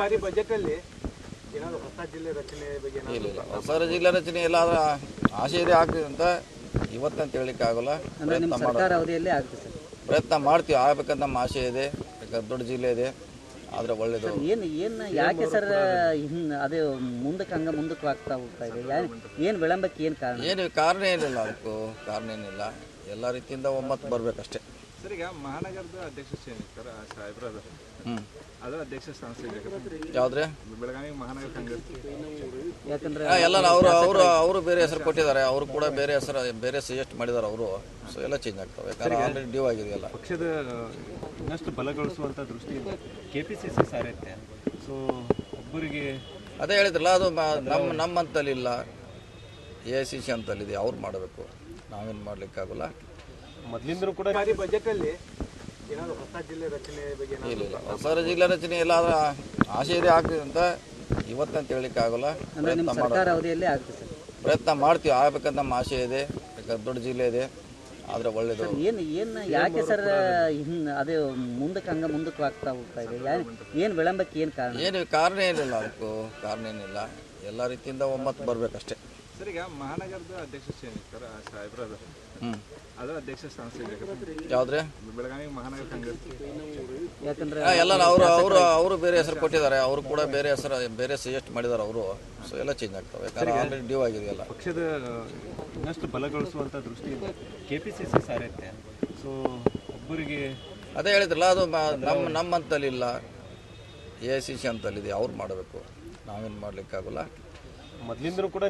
ಬಾರಿ ಬಜೆಟ್ ಅಲ್ಲಿ ಏನಾದರೂ ಹೊಸ ಜಿಲ್ಲೆ ರಚನೆ ಬಗ್ಗೆ ಇಲ್ಲ ಹೊಸ ಜಿಲ್ಲೆ ರಚನೆ ಎಲ್ಲ ಅದರ ಆಶೆ ಇದೆ ಆಗ್ತದೆ ಅಂತ ಇವತ್ತಂತ ಹೇಳಲಿಕ್ಕೆ ಆಗೋಲ್ಲ. ಪ್ರಯತ್ನ ಮಾಡ್ತೀವಿ, ಆಗ್ಬೇಕಂತ ನಮ್ಮ ಆಸೆ ಇದೆ. ಯಾಕಂದ್ರೆ ದೊಡ್ಡ ಜಿಲ್ಲೆ ಇದೆ, ಆದರೆ ಒಳ್ಳೇದು. ಏನು ಯಾಕೆ ಸರ್ ಅದೇ ಮುಂದಕ್ಕೆ ಆಗ್ತಾ ಹೋಗ್ತಾ ಇದೆ? ಏನು ವಿಳಂಬಕ್ಕೆ ಏನು ಕಾರಣ? ಏನು ಕಾರಣ ಏನಿಲ್ಲ, ಅದಕ್ಕೂ ಕಾರಣ ಏನಿಲ್ಲ. ಎಲ್ಲ ರೀತಿಯಿಂದ ಒಮ್ಮತ್ತು ಬರಬೇಕಷ್ಟೇ. ಸರ್, ಈಗ ಮಹಾನಗರದ ಅಧ್ಯಕ್ಷ ಸರ್ ಸಾಹೇಬ್ರದ ಅದು ಅಧ್ಯಕ್ಷ ಸ್ಥಾನ ಯಾವ್ದ್ರೆ ಬೆಳಗಾವಿ ಮಹಾನಗರ ಕಾಂಗ್ರೆಸ್ ಯಾಕಂದ್ರೆ ಎಲ್ಲ ಅವರು ಬೇರೆ ಹೆಸರು ಕೊಟ್ಟಿದ್ದಾರೆ. ಅವರು ಕೂಡ ಬೇರೆ ಹೆಸರು ಬೇರೆ ಸಜೆಸ್ಟ್ ಮಾಡಿದ್ದಾರೆ ಅವರು. ಸೊ ಎಲ್ಲ ಚೇಂಜ್ ಆಗ್ತವೆ, ಯಾಕಂದ್ರೆ ಆಲ್ರೆಡಿ ಡ್ಯೂ ಆಗಿದೆಯಲ್ಲ. ಪಕ್ಷದ ಇನ್ನಷ್ಟು ಬಲಗೊಳಿಸುವಂಥ ದೃಷ್ಟಿಯಿಂದ KPCC ಸಾರೈತೆ. ಸೊ ಒಬ್ಬರಿಗೆ ಅದೇ ಹೇಳಿದ್ರಲ್ಲ, ಅದು ನಮ್ಮಂತಲ್ಲಿಲ್ಲ, AICC ಅಂತಲ್ಲಿದೆ, ಅವ್ರು ಮಾಡಬೇಕು, ನಾವೇನು ಮಾಡ್ಲಿಕ್ಕಾಗಲ್ಲ. ಮೊದಲಿಂದಲೂ ಕೂಡ ಬಾರಿ ಬಜೆಟ್ ಅಲ್ಲಿ ಏನಾದರೂ ಹೊಸ ಜಿಲ್ಲೆ ರಚನೆ ಬಗ್ಗೆ ಇಲ್ಲ ಹೊಸ ಜಿಲ್ಲೆ ರಚನೆ ಎಲ್ಲ ಅದರ ಆಶೆ ಇದೆ ಆಗ್ತದೆ ಅಂತ ಇವತ್ತಂತ ಹೇಳಲಿಕ್ಕೆ ಆಗೋಲ್ಲ. ಪ್ರಯತ್ನ ಮಾಡ್ತೀವಿ, ಆಗ್ಬೇಕಂತ ನಮ್ಮ ಆಸೆ ಇದೆ. ಯಾಕಂದ್ರೆ ದೊಡ್ಡ ಜಿಲ್ಲೆ ಇದೆ, ಆದರೆ ಒಳ್ಳೇದು. ಏನು ಯಾಕೆ ಸರ್ ಅದೇ ಮುಂದಕ್ಕೆ ಆಗ್ತಾ ಹೋಗ್ತಾ ಇದೆ? ಏನು ವಿಳಂಬಕ್ಕೆ ಏನು ಕಾರಣ? ಏನು ಕಾರಣ ಏನಿಲ್ಲ, ಅದಕ್ಕೂ ಕಾರಣ ಏನಿಲ್ಲ. ಎಲ್ಲ ರೀತಿಯಿಂದ ಒಮ್ಮತ್ತು ಬರಬೇಕಷ್ಟೇ. ಸರ್, ಈಗ ಮಹಾನಗರದ ಅಧ್ಯಕ್ಷ ಸರ್ ಸಾಹೇಬ್ರದ ಅದು ಅಧ್ಯಕ್ಷ ಸ್ಥಾನ ಯಾವ್ದ್ರೆ ಬೆಳಗಾವಿ ಮಹಾನಗರ ಕಾಂಗ್ರೆಸ್ ಯಾಕಂದ್ರೆ ಎಲ್ಲ ಅವರು ಬೇರೆ ಹೆಸರು ಕೊಟ್ಟಿದ್ದಾರೆ. ಅವರು ಕೂಡ ಬೇರೆ ಹೆಸರು ಬೇರೆ ಸಜೆಸ್ಟ್ ಮಾಡಿದ್ದಾರೆ ಅವರು. ಸೊ ಎಲ್ಲ ಚೇಂಜ್ ಆಗ್ತವೆ, ಯಾಕಂದ್ರೆ ಆಲ್ರೆಡಿ ಡ್ಯೂ ಆಗಿದೆಯಲ್ಲ. ಪಕ್ಷದ ಇನ್ನಷ್ಟು ಬಲಗೊಳಿಸುವಂಥ ದೃಷ್ಟಿಯಿಂದ KPCC ಸಾರೈತೆ. ಸೊ ಒಬ್ಬರಿಗೆ ಅದೇ ಹೇಳಿದ್ರಲ್ಲ, ಅದು ನಮ್ಮಂತಲ್ಲಿಲ್ಲ, AICC ಅಂತಲ್ಲಿದೆ, ಅವ್ರು ಮಾಡಬೇಕು, ನಾವೇನು ಮಾಡ್ಲಿಕ್ಕಾಗಲ್ಲ. ಮೊದಲಿಂದಲೂ ಕೂಡ